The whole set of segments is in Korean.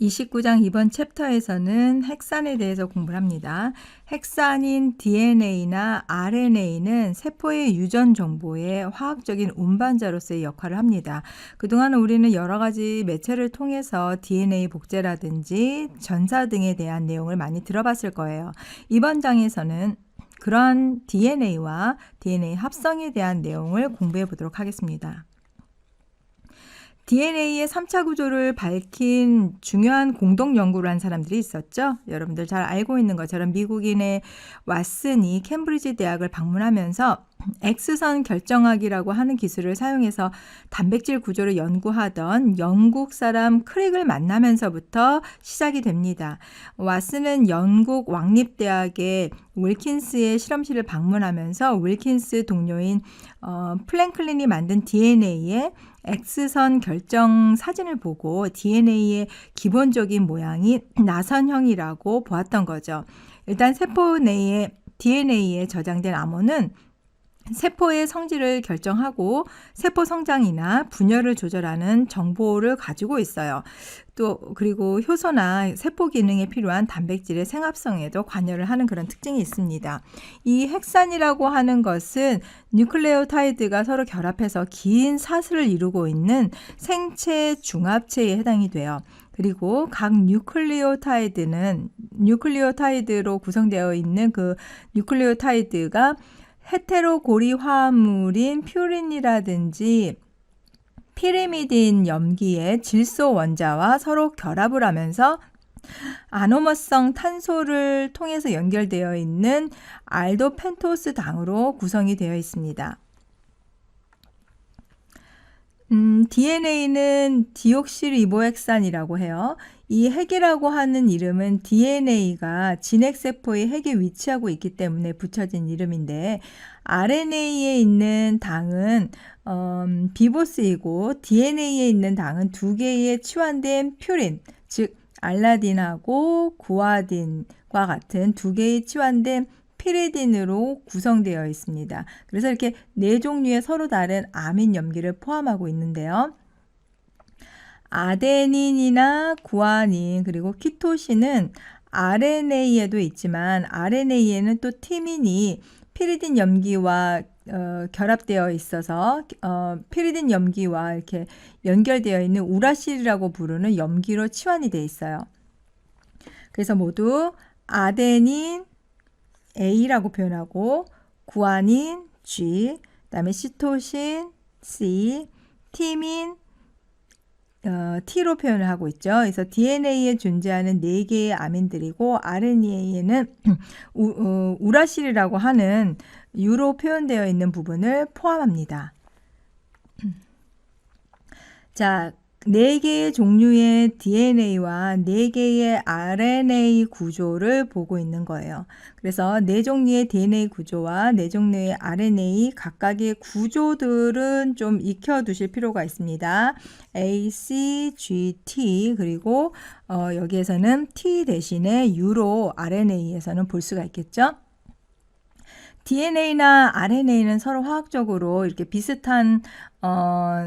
29장 이번 챕터에서는 핵산에 대해서 공부를 합니다. 핵산인 DNA나 RNA는 세포의 유전 정보의 화학적인 운반자로서의 역할을 합니다. 그동안 우리는 여러 가지 매체를 통해서 DNA 복제라든지 전사 등에 대한 내용을 많이 들어봤을 거예요. 이번 장에서는 그러한 DNA와 DNA 합성에 대한 내용을 공부해 보도록 하겠습니다. DNA의 3차 구조를 밝힌 중요한 공동 연구를 한 사람들이 있었죠. 여러분들 잘 알고 있는 것처럼 미국인의 왓슨이 캠브리지 대학을 방문하면서 X선 결정학이라고 하는 기술을 사용해서 단백질 구조를 연구하던 영국 사람 크릭을 만나면서부터 시작이 됩니다. 왓슨은 영국 왕립대학의 윌킨스의 실험실을 방문하면서 윌킨스 동료인 플랭클린이 만든 DNA의 X선 결정 사진을 보고 DNA의 기본적인 모양이 나선형이라고 보았던 거죠. 일단 세포 내에 DNA에 저장된 암호는 세포의 성질을 결정하고 세포 성장이나 분열을 조절하는 정보를 가지고 있어요. 또 그리고 효소나 세포 기능에 필요한 단백질의 생합성에도 관여를 하는 그런 특징이 있습니다. 이 핵산이라고 하는 것은 뉴클레오타이드가 서로 결합해서 긴 사슬을 이루고 있는 생체 중합체에 해당이 돼요. 그리고 각 뉴클레오타이드로 구성되어 있는 그 뉴클레오타이드가 헤테로고리 화합물인 퓨린이라든지 피리미딘 염기의 질소 원자와 서로 결합을 하면서 아노머성 탄소를 통해서 연결되어 있는 알도펜토스 당으로 구성이 되어 있습니다. DNA는 디옥시리보핵산이라고 해요. 이 핵이라고 하는 이름은 DNA가 진핵세포의 핵에 위치하고 있기 때문에 붙여진 이름인데 RNA에 있는 당은 비보스이고 DNA에 있는 당은 두 개의 치환된 퓨린, 즉 알라딘하고 구아딘과 같은 두 개의 치환된 피리딘으로 구성되어 있습니다. 그래서 이렇게 네 종류의 서로 다른 아민 염기를 포함하고 있는데요. 아데닌이나 구아닌 그리고 키토신은 RNA에도 있지만 RNA에는 또 티민이 피리딘 염기와 결합되어 있어서 피리딘 염기와 이렇게 연결되어 있는 우라실이라고 부르는 염기로 치환이 되어 있어요. 그래서 모두 아데닌 A라고 표현하고 구아닌 G, 그다음에 시토신 C, 티민 T로 표현을 하고 있죠. 그래서 DNA에 존재하는 4개의 아민들이고 RNA에는 우라실이라고 하는 U로 표현되어 있는 부분을 포함합니다. 자, 4개의 종류의 DNA와 4개의 RNA 구조를 보고 있는 거예요. 그래서 4종류의 DNA 구조와 4종류의 RNA 각각의 구조들은 좀 익혀두실 필요가 있습니다. A, C, G, T 그리고 여기에서는 T 대신에 U로 RNA에서는 볼 수가 있겠죠. DNA나 RNA는 서로 화학적으로 이렇게 비슷한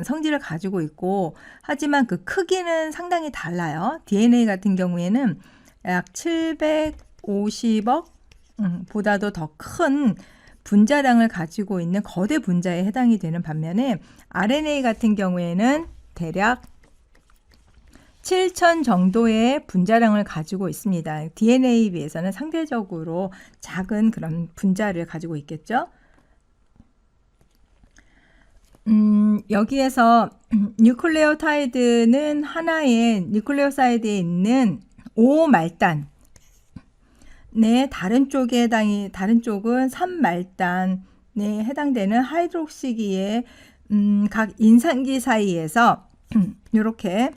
성질을 가지고 있고 하지만 그 크기는 상당히 달라요. DNA 같은 경우에는 약 750억 보다도 더 큰 분자량을 가지고 있는 거대 분자에 해당이 되는 반면에 RNA 같은 경우에는 대략 7,000 정도의 분자량을 가지고 있습니다. DNA에 비해서는 상대적으로 작은 그런 분자를 가지고 있겠죠. 여기에서 뉴클레오타이드는 하나의 뉴클레오사이드에 있는 O 말단 다른 쪽은 3말단에 해당되는 하이드록시기의 각 인산기 사이에서 이렇게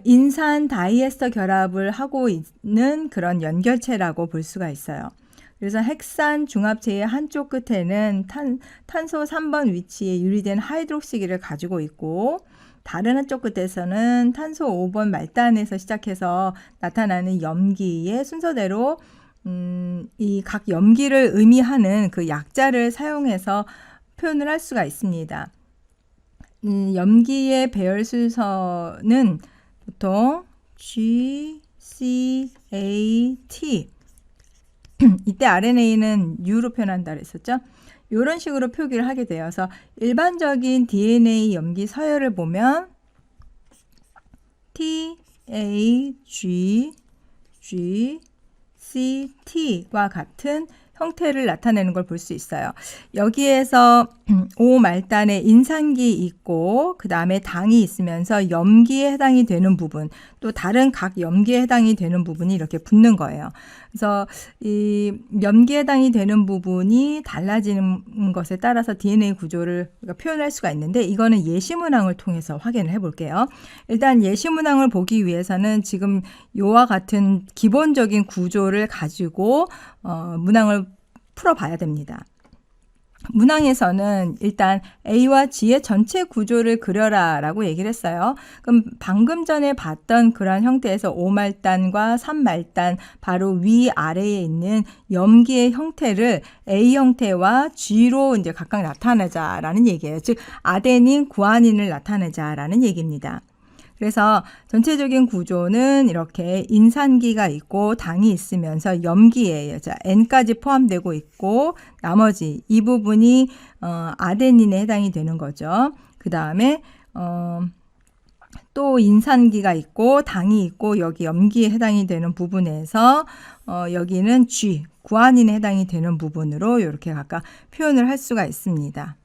인산 다이에스터 결합을 하고 있는 그런 연결체라고 볼 수가 있어요. 그래서 핵산 중합체의 한쪽 끝에는 탄소 3번 위치에 유리된 하이드록시기를 가지고 있고 다른 한쪽 끝에서는 탄소 5번 말단에서 시작해서 나타나는 염기의 순서대로 이 각 염기를 의미하는 그 약자를 사용해서 표현을 할 수가 있습니다. 염기의 배열 순서는 보통 G, C, A, T 이때 RNA는 U로 표현한다 그랬었죠. 이런 식으로 표기를 하게 되어서 일반적인 DNA 염기 서열을 보면 T, A, G, G, C, T와 같은 형태를 나타내는 걸 볼 수 있어요. 여기에서 O 말단에 인산기 있고 그 다음에 당이 있으면서 염기에 해당이 되는 부분, 또 다른 각 염기에 해당이 되는 부분이 이렇게 붙는 거예요. 그래서 이 염기에 해당이 되는 부분이 달라지는 것에 따라서 DNA 구조를 표현할 수가 있는데, 이거는 예시 문항을 통해서 확인을 해 볼게요. 일단 예시 문항을 보기 위해서는 지금 이와 같은 기본적인 구조를 가지고 문항을 풀어봐야 됩니다. 문항에서는 일단 A와 G의 전체 구조를 그려라 라고 얘기를 했어요. 그럼 방금 전에 봤던 그런 형태에서 O말단과 3말단 바로 위아래에 있는 염기의 형태를 A 형태와 G로 이제 각각 나타내자라는 얘기예요. 즉 아데닌, 구아닌을 나타내자라는 얘기입니다. 그래서 전체적인 구조는 이렇게 인산기가 있고 당이 있으면서 염기예요. 자, N까지 포함되고 있고 나머지 이 부분이 아데닌에 해당이 되는 거죠. 그 다음에 또 인산기가 있고 당이 있고 여기 염기에 해당이 되는 부분에서 여기는 G, 구아닌에 해당이 되는 부분으로 이렇게 각각 표현을 할 수가 있습니다.